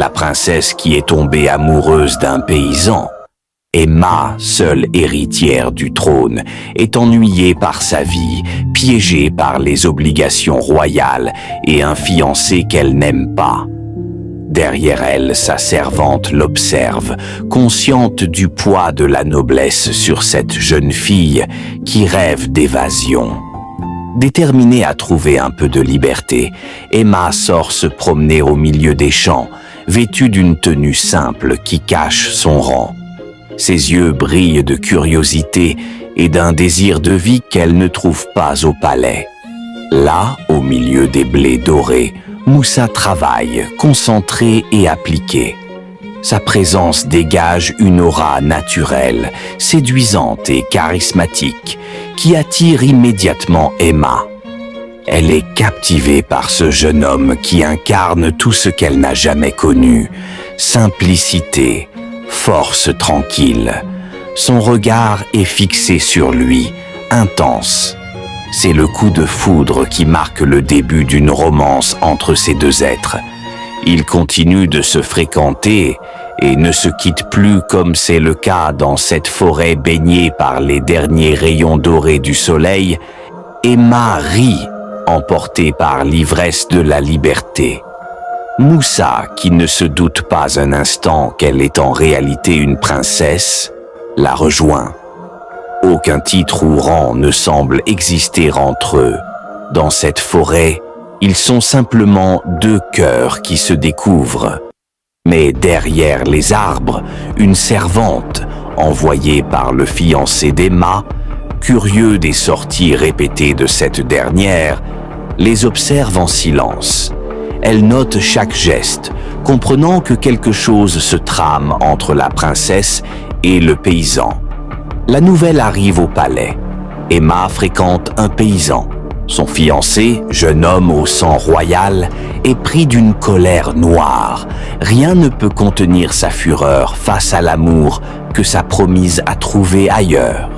la princesse qui est tombée amoureuse d'un paysan. Emma, seule héritière du trône, est ennuyée par sa vie, piégée par les obligations royales et un fiancé qu'elle n'aime pas. Derrière elle, sa servante l'observe, consciente du poids de la noblesse sur cette jeune fille qui rêve d'évasion. Déterminée à trouver un peu de liberté, Emma sort se promener au milieu des champs, vêtue d'une tenue simple qui cache son rang. Ses yeux brillent de curiosité et d'un désir de vie qu'elle ne trouve pas au palais. Là, au milieu des blés dorés, Moussa travaille, concentré et appliqué. Sa présence dégage une aura naturelle, séduisante et charismatique, qui attire immédiatement Emma. Elle est captivée par ce jeune homme qui incarne tout ce qu'elle n'a jamais connu: simplicité, force tranquille. Son regard est fixé sur lui, intense. C'est le coup de foudre qui marque le début d'une romance entre ces deux êtres. Ils continuent de se fréquenter et ne se quittent plus comme c'est le cas dans cette forêt baignée par les derniers rayons dorés du soleil. Emma rit, emportée par l'ivresse de la liberté. Moussa, qui ne se doute pas un instant qu'elle est en réalité une princesse, la rejoint. Aucun titre ou rang ne semble exister entre eux. Dans cette forêt, ils sont simplement deux cœurs qui se découvrent. Mais derrière les arbres, une servante, envoyée par le fiancé d'Emma, curieux des sorties répétées de cette dernière, les observe en silence. Elle note chaque geste, comprenant que quelque chose se trame entre la princesse et le paysan. La nouvelle arrive au palais. Emma fréquente un paysan. Son fiancé, jeune homme au sang royal, est pris d'une colère noire. Rien ne peut contenir sa fureur face à l'amour que sa promise a trouvé ailleurs.